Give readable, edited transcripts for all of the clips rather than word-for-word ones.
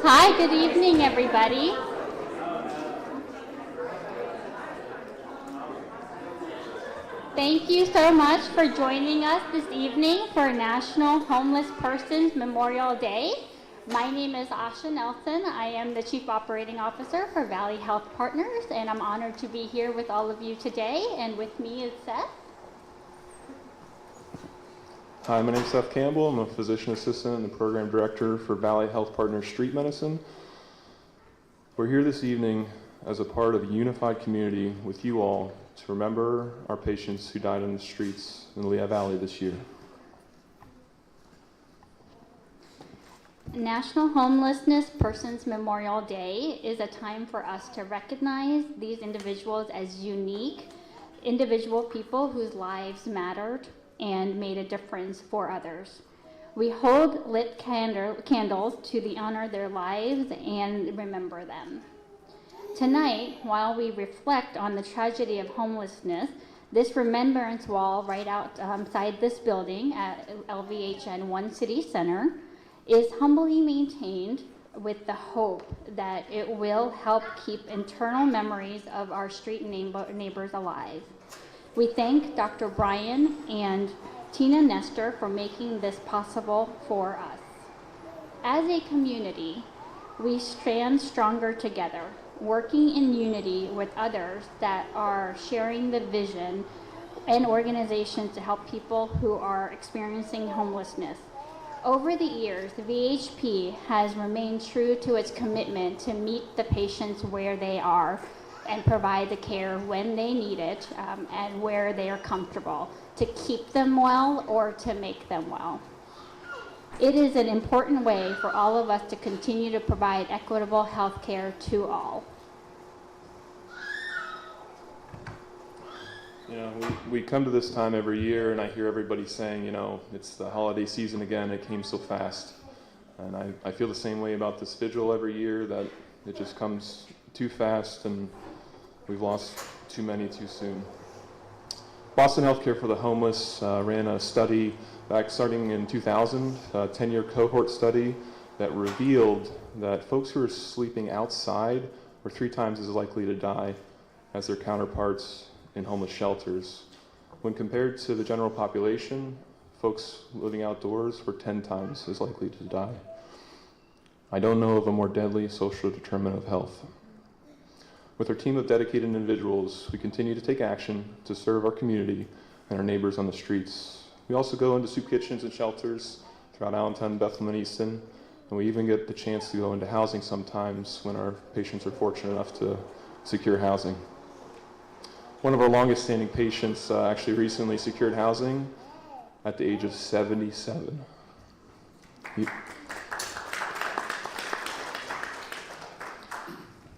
Hi, good evening, everybody. Thank you so much for joining us this evening for National Homeless Persons Memorial Day. My name is Asha Nelson. I am the Chief Operating Officer for Valley Health Partners, and I'm honored to be here with all of you today. And with me is Seth. Hi, my name is Seth Campbell. I'm a physician assistant and the program director for Valley Health Partners Street Medicine. We're here this evening as a part of a unified community with you all to remember our patients who died on the streets in the Lehigh Valley this year. National Homelessness Persons Memorial Day is a time for us to recognize these individuals as unique individual people whose lives mattered and made a difference for others. We hold lit candles to honor their lives and remember them. Tonight, while we reflect on the tragedy of homelessness, this remembrance wall right outside this building at LVHN One City Center is humbly maintained with the hope that it will help keep internal memories of our street neighbors alive. We thank Dr. Brian and Tina Nestor for making this possible for us. As a community, we stand stronger together, working in unity with others that are sharing the vision and organizations to help people who are experiencing homelessness. Over the years, the VHP has remained true to its commitment to meet the patients where they are and provide the care when they need it and where they are comfortable, to keep them well or to make them well. It is an important way for all of us to continue to provide equitable health care to all. You know, we come to this time every year and I hear everybody saying, you know, it's the holiday season again, it came so fast. And I feel the same way about this vigil every year, that it just comes too fast and we've lost too many too soon. Boston Healthcare for the Homeless ran a study back starting in 2000, a 10-year cohort study that revealed that folks who are sleeping outside were 3 times as likely to die as their counterparts in homeless shelters. When compared to the general population, folks living outdoors were 10 times as likely to die. I don't know of a more deadly social determinant of health. With our team of dedicated individuals, we continue to take action to serve our community and our neighbors on the streets. We also go into soup kitchens and shelters throughout Allentown, Bethlehem, and Easton, and we even get the chance to go into housing sometimes when our patients are fortunate enough to secure housing. One of our longest standing patients actually recently secured housing at the age of 77.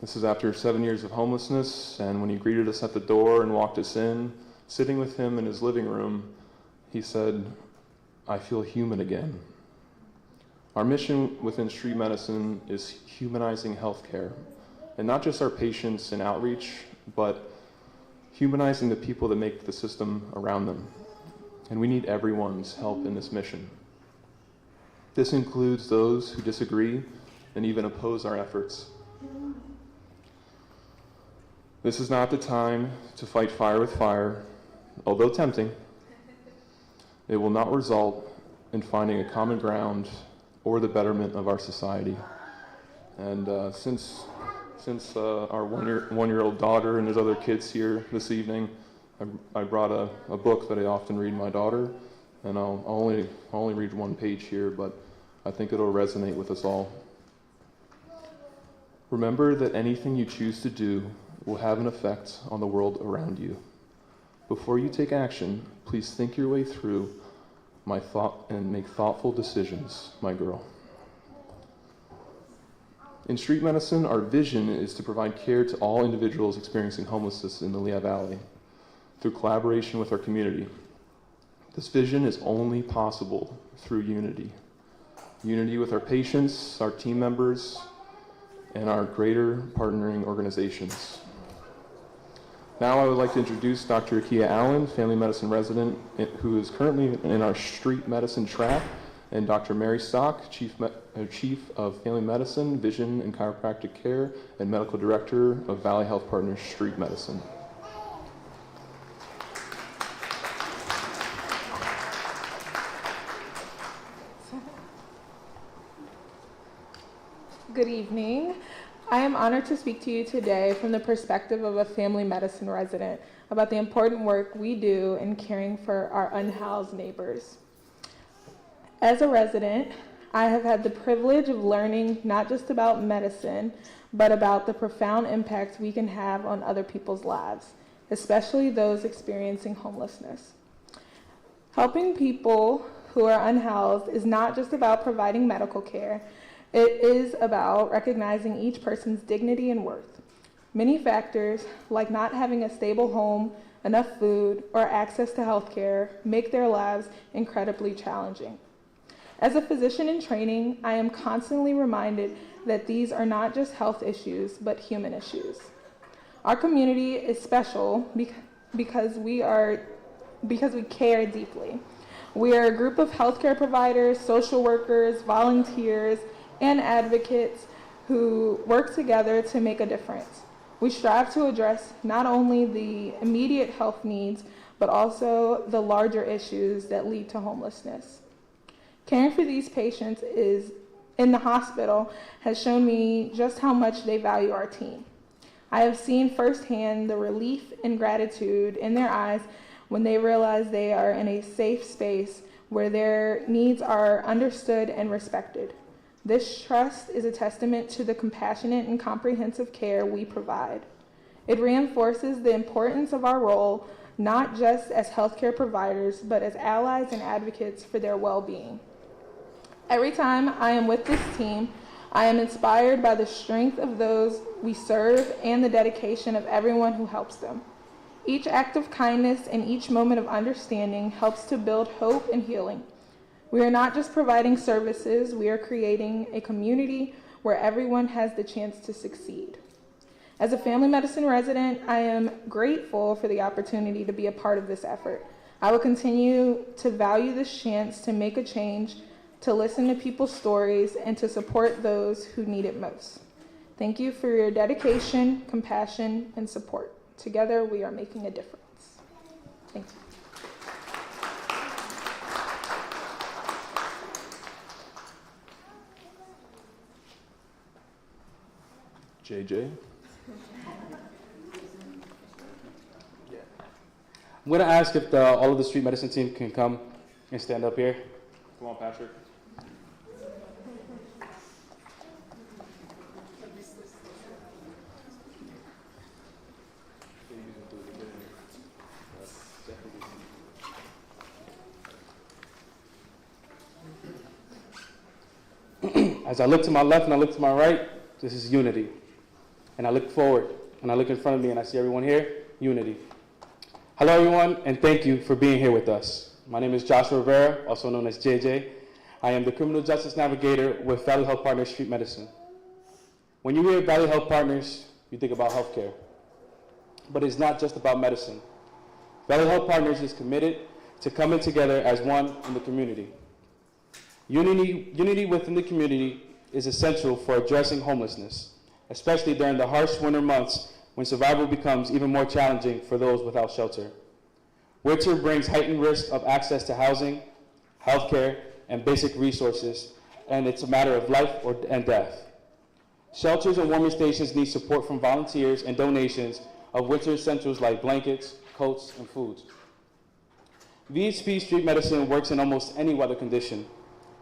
This is after 7 years of homelessness, and when he greeted us at the door and walked us in, sitting with him in his living room, he said, "I feel human again." Our mission within street medicine is humanizing healthcare, and not just our patients and outreach, but humanizing the people that make the system around them. And we need everyone's help in this mission. This includes those who disagree and even oppose our efforts. This is not the time to fight fire with fire, although tempting. It will not result in finding a common ground or the betterment of our society. And since our one-year-old daughter and there's other kids here this evening, I brought a book that I often read my daughter, and I'll only read one page here, but I think it'll resonate with us all. Remember that anything you choose to do will have an effect on the world around you. Before you take action, please think your way through my thought and make thoughtful decisions, my girl. In street medicine, our vision is to provide care to all individuals experiencing homelessness in the Lehigh Valley through collaboration with our community. This vision is only possible through unity. Unity with our patients, our team members, and our greater partnering organizations. Now I would like to introduce Dr. Akia Allen, family medicine resident, who is currently in our street medicine track and Dr. Mary Stock, Chief of Family Medicine, Vision and Chiropractic Care, and Medical Director of Valley Health Partners Street Medicine. Good evening. I am honored to speak to you today from the perspective of a family medicine resident about the important work we do in caring for our unhoused neighbors. As a resident, I have had the privilege of learning not just about medicine, but about the profound impact we can have on other people's lives, especially those experiencing homelessness. Helping people who are unhoused is not just about providing medical care. It is about recognizing each person's dignity and worth. Many factors, like not having a stable home, enough food, or access to health care, make their lives incredibly challenging. As a physician in training, I am constantly reminded that these are not just health issues, but human issues. Our community is special because we care deeply. We are a group of healthcare providers, social workers, volunteers, and advocates who work together to make a difference. We strive to address not only the immediate health needs, but also the larger issues that lead to homelessness. Caring for these patients in the hospital has shown me just how much they value our team. I have seen firsthand the relief and gratitude in their eyes when they realize they are in a safe space where their needs are understood and respected. This trust is a testament to the compassionate and comprehensive care we provide. It reinforces the importance of our role, not just as healthcare providers, but as allies and advocates for their well-being. Every time I am with this team, I am inspired by the strength of those we serve and the dedication of everyone who helps them. Each act of kindness and each moment of understanding helps to build hope and healing. We are not just providing services, we are creating a community where everyone has the chance to succeed. As a family medicine resident, I am grateful for the opportunity to be a part of this effort. I will continue to value this chance to make a change, to listen to people's stories, and to support those who need it most. Thank you for your dedication, compassion, and support. Together, we are making a difference. Thank you. JJ? I'm going to ask if all of the street medicine team can come and stand up here. Come on, Patrick. As I look to my left and I look to my right, this is unity. And I look forward and I look in front of me and I see everyone here, unity. Hello everyone, and thank you for being here with us. My name is Joshua Rivera, also known as JJ. I am the Criminal Justice Navigator with Valley Health Partners Street Medicine. When you hear Valley Health Partners, you think about healthcare. But it's not just about medicine. Valley Health Partners is committed to coming together as one in the community. Unity within the community is essential for addressing homelessness, especially during the harsh winter months when survival becomes even more challenging for those without shelter. Winter brings heightened risk of access to housing, healthcare, and basic resources, and it's a matter of life and death. Shelters and warming stations need support from volunteers and donations of winter essentials like blankets, coats, and foods. VHP Street Medicine works in almost any weather condition.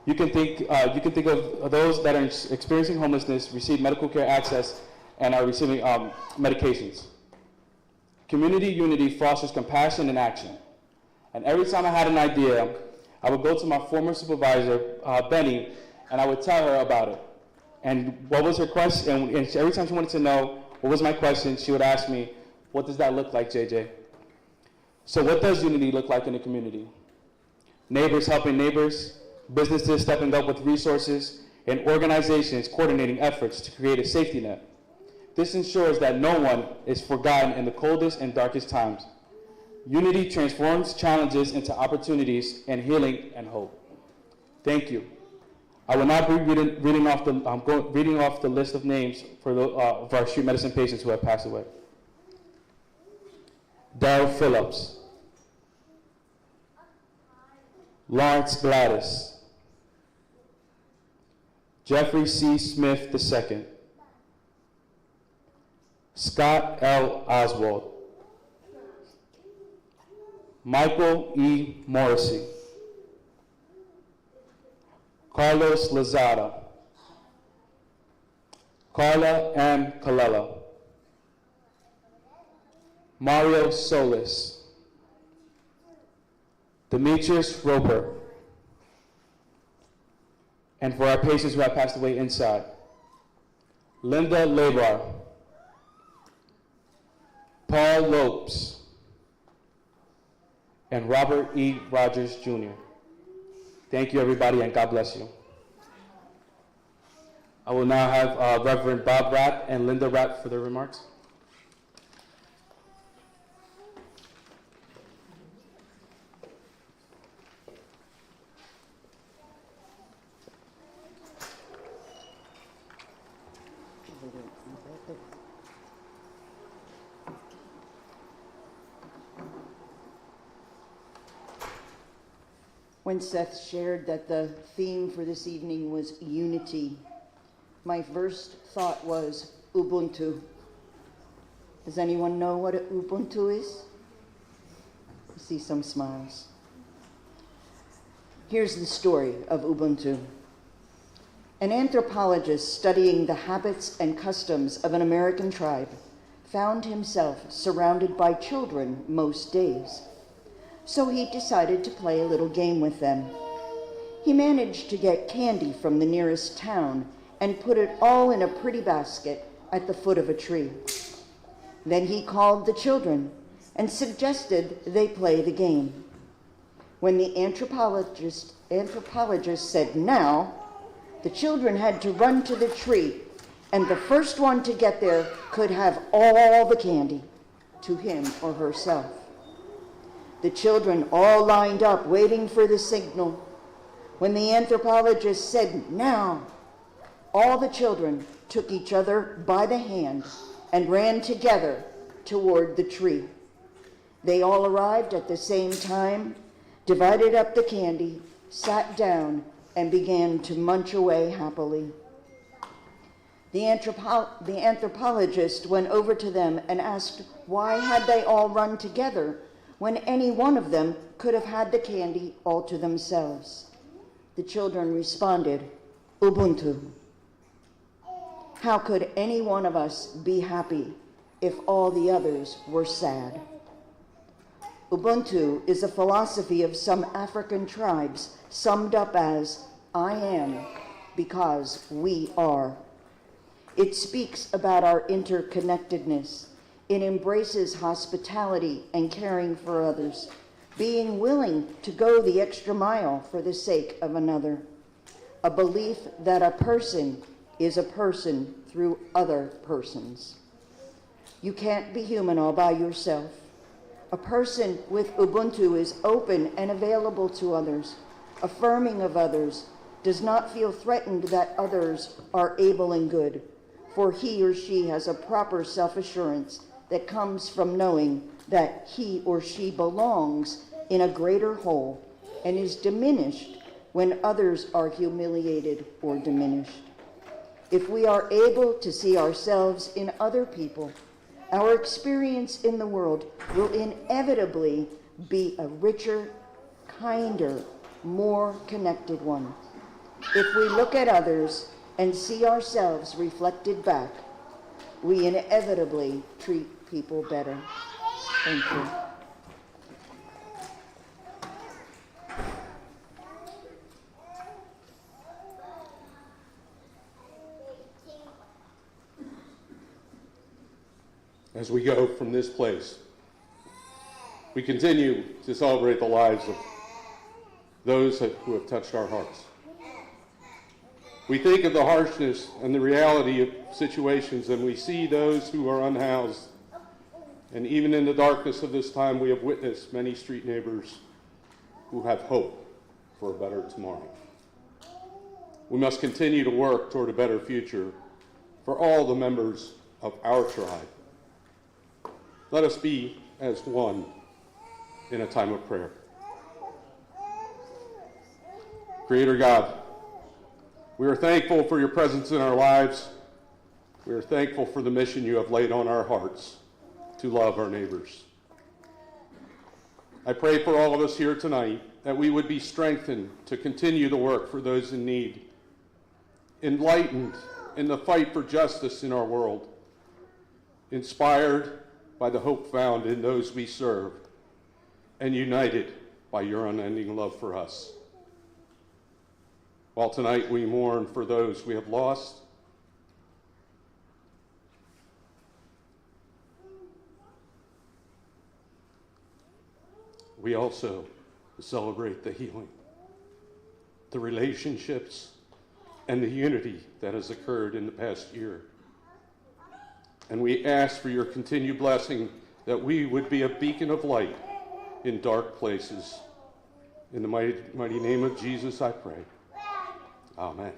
You can think of those that are experiencing homelessness, receive medical care access, and are receiving medications. Community unity fosters compassion and action. And every time I had an idea, I would go to my former supervisor, Benny, and I would tell her about it. And what was her question? And every time she wanted to know what was my question, she would ask me, what does that look like, JJ? So what does unity look like in the community? Neighbors helping neighbors, businesses stepping up with resources, and organizations coordinating efforts to create a safety net. This ensures that no one is forgotten in the coldest and darkest times. Unity transforms challenges into opportunities and healing and hope. Thank you. I will now be reading off the list of names of our street medicine patients who have passed away. Darrell Phillips, Lawrence Gladys, Jeffrey C. Smith II, Scott L. Oswald, Michael E. Morrissey, Carlos Lazada, Carla M. Colella, Mario Solis, Demetrius Roper, and for our patients who have passed away inside, Linda Lebar, Paul Lopes, and Robert E. Rogers, Jr. Thank you, everybody, and God bless you. I will now have Reverend Bob Rapp and Linda Rapp for their remarks. When Seth shared that the theme for this evening was unity, my first thought was Ubuntu. Does anyone know what Ubuntu is? I see some smiles. Here's the story of Ubuntu. An anthropologist studying the habits and customs of an American tribe found himself surrounded by children most days. So he decided to play a little game with them. He managed to get candy from the nearest town and put it all in a pretty basket at the foot of a tree. Then he called the children and suggested they play the game. When the anthropologist said now, the children had to run to the tree, and the first one to get there could have all the candy to him or herself. The children all lined up, waiting for the signal. When the anthropologist said, now, all the children took each other by the hand and ran together toward the tree. They all arrived at the same time, divided up the candy, sat down, and began to munch away happily. The anthropologist went over to them and asked why had they all run together when any one of them could have had the candy all to themselves. The children responded, Ubuntu. How could any one of us be happy if all the others were sad? Ubuntu is a philosophy of some African tribes summed up as, I am because we are. It speaks about our interconnectedness. It embraces hospitality and caring for others, being willing to go the extra mile for the sake of another. A belief that a person is a person through other persons. You can't be human all by yourself. A person with Ubuntu is open and available to others, affirming of others, does not feel threatened that others are able and good, for he or she has a proper self-assurance that comes from knowing that he or she belongs in a greater whole and is diminished when others are humiliated or diminished. If we are able to see ourselves in other people, our experience in the world will inevitably be a richer, kinder, more connected one. If we look at others and see ourselves reflected back, we inevitably treat people better. Thank you. As we go from this place, we continue to celebrate the lives of those who have touched our hearts. We think of the harshness and the reality of situations, and we see those who are unhoused. And even in the darkness of this time, we have witnessed many street neighbors who have hope for a better tomorrow. we must continue to work toward a better future for all the members of our tribe. Let us be as one in a time of prayer. Creator God, we are thankful for your presence in our lives. We are thankful for the mission you have laid on our hearts to love our neighbors. I pray for all of us here tonight that we would be strengthened to continue the work for those in need, enlightened in the fight for justice in our world, inspired by the hope found in those we serve, and united by your unending love for us. While tonight we mourn for those we have lost, we also celebrate the healing, the relationships, and the unity that has occurred in the past year. And we ask for your continued blessing that we would be a beacon of light in dark places. In the mighty name of Jesus, I pray. Amen.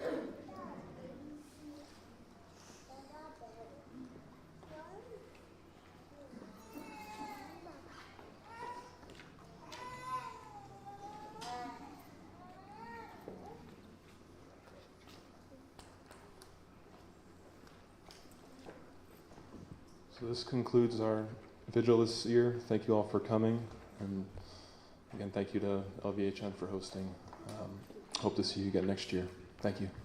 So this concludes our vigil this year. Thank you all for coming. And again, thank you to LVHN for hosting. Hope to see you again next year. Thank you.